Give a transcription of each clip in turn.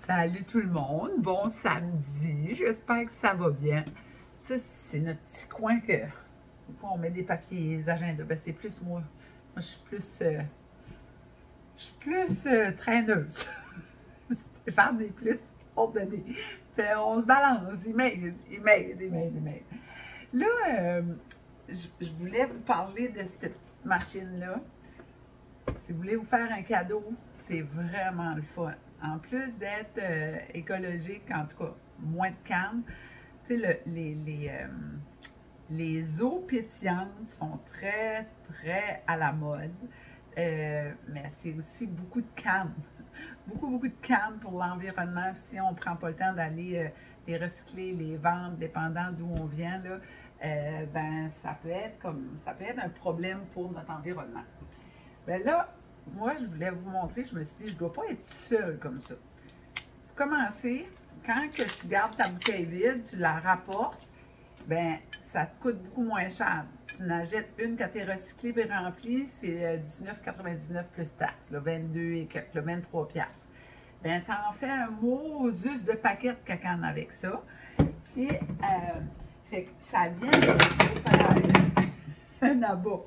Salut tout le monde, bon samedi, j'espère que ça va bien. Ça, c'est notre petit coin que on met des papiers, des agendas. Ben, c'est plus moi. Moi, je suis plus traîneuse. Stéphane est plus ordonné. Fait, on se balance, il m'aide. Là, je voulais vous parler de cette petite machine-là. Si vous voulez vous faire un cadeau, c'est vraiment le fun. En plus d'être écologique, en tout cas, moins de canne, tu sais, les eaux pétillantes sont très, très à la mode. Mais c'est aussi beaucoup de cannes. Beaucoup de cannes pour l'environnement. Si on ne prend pas le temps d'aller les recycler, les vendre, dépendant d'où on vient, là, ben, ça peut être un problème pour notre environnement. Ben là, moi, je voulais vous montrer, je me suis dit, je ne dois pas être seule comme ça. Pour commencer, quand que tu gardes ta bouteille vide, tu la rapportes, ben ça te coûte beaucoup moins cher. Tu en achètes une quand tu es recyclée et remplie, c'est 19,99 plus taxes, là, 22 et quelques, 23 piastres. Ben, tu en fais un mot juste de paquet de cacane avec ça. Puis, fait que ça vient un abat.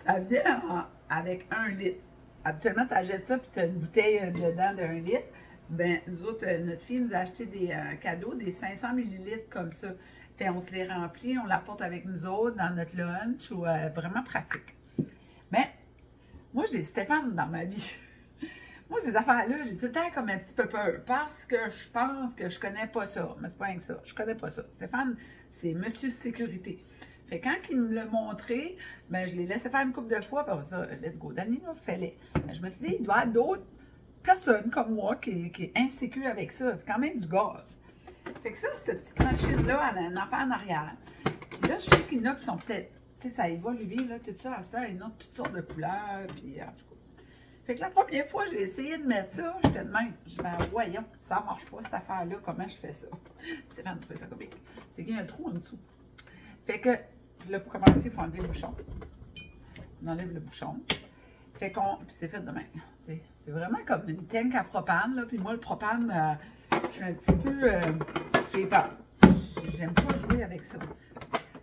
Ça vient avec 1 litre. Habituellement, tu achètes ça, puis tu as une bouteille dedans d'1 litre. Ben, nous autres, notre fille nous a acheté des cadeaux, des 500 millilitres comme ça. Puis on se les remplit, on l'apporte avec nous autres dans notre lunch, ou vraiment pratique. Mais, moi, j'ai Stéphane dans ma vie. Moi, ces affaires-là, j'ai tout le temps comme un petit peu peur, parce que je pense que je connais pas ça. Mais c'est pas rien que ça, je connais pas ça. Stéphane, c'est Monsieur Sécurité. Fait quand il me l'a montré, ben, je l'ai laissé faire une couple de fois, puis ça, let's go, Dani, fais-les. Ben, je me suis dit, il doit y avoir d'autres personnes comme moi qui est insécure avec ça. C'est quand même du gaz. Fait que ça, cette petite machine-là, elle a un enfant en arrière. Puis là, je sais qu'il y en a qui sont peut-être, tu sais, ça a évolué, là, tout ça, à ça, il y en a toutes sortes de couleurs, puis en tout cas. Fait que la première fois, j'ai essayé de mettre ça, j'étais de même. Je me dis, voyons, ça marche pas, cette affaire-là, comment je fais ça? Stéphane trouvait ça comique. C'est qu'il y a un trou en dessous. Fait que, là, pour commencer, il faut enlever le bouchon. On enlève le bouchon. Fait qu'on, puis c'est fait de même. C'est vraiment comme une tank à propane, là. Puis moi, le propane, je suis un petit peu, j'ai peur. J'aime pas jouer avec ça.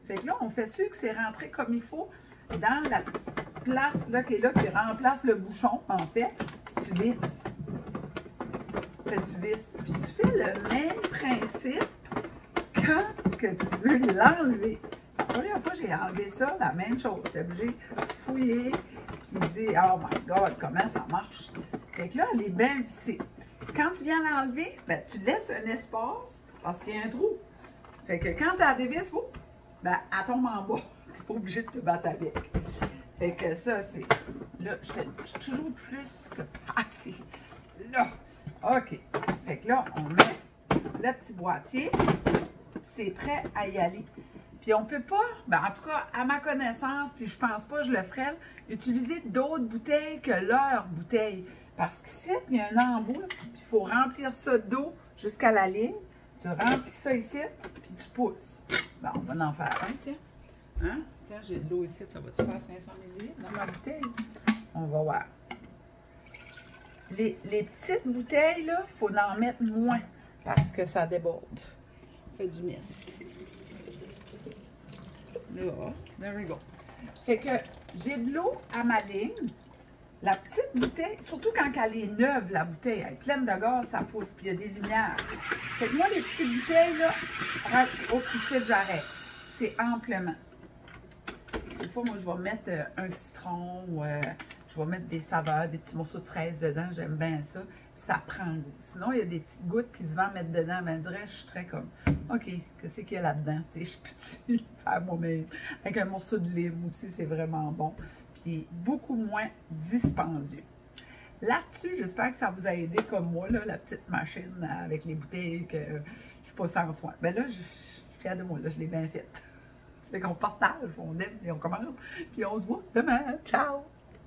Fait que là, on fait sûr que c'est rentré comme il faut dans la petite place, là, qui remplace le bouchon, en fait. Puis tu visses. Puis tu visses. Puis tu fais le même principe quand que tu veux l'enlever. La première fois, j'ai enlevé ça, la même chose. J'étais obligée de fouiller, puis dire, oh my God, comment ça marche? Fait que là, elle est bien vissée. Quand tu viens l'enlever, ben, tu laisses un espace parce qu'il y a un trou. Fait que quand tu as des vis, ben, elle tombe en bas. Tu n'es pas obligé de te battre avec. Fait que ça, c'est. Là, je fais toujours plus que passer. Là. OK. Fait que là, on met le petit boîtier. C'est prêt à y aller. Puis on ne peut pas, ben en tout cas, à ma connaissance, puis je pense pas que je le ferais, utiliser d'autres bouteilles que leur bouteille. Parce qu'ici, il y a un embout, puis il faut remplir ça d'eau jusqu'à la ligne. Tu remplis ça ici, puis tu pousses. Bon, on va en faire un, tiens. Hein? Tiens, j'ai de l'eau ici, ça va-tu faire 500 ml dans ma bouteille? On va voir. Les petites bouteilles, là, il faut en mettre moins, parce que ça déborde. Ça fait du mess. Là, there we go. Fait que j'ai de l'eau à ma ligne. La petite bouteille, surtout quand elle est neuve, la bouteille, elle est pleine de gaz, ça pousse, puis il y a des lumières. Fait que moi, les petites bouteilles, là, au petit j'arrête. C'est amplement. Des fois, moi, je vais mettre un citron, ou je vais mettre des saveurs, des petits morceaux de fraises dedans, j'aime bien ça. Ça prend goût. Sinon, il y a des petites gouttes qui se vendent mettre dedans. Ben, je dirais, je suis très comme, OK, qu'est-ce qu'il y a là-dedans? Tu sais, je peux-tu faire moi-même? Avec un morceau de lime aussi, c'est vraiment bon. Puis, beaucoup moins dispendieux. Là-dessus, j'espère que ça vous a aidé comme moi, là, la petite machine avec les bouteilles que je suis pas sans soin. Ben là, je suis fière de moi, là, je l'ai bien faite. Fait qu'on partage, on aime et on commande. Puis, on se voit demain. Ciao!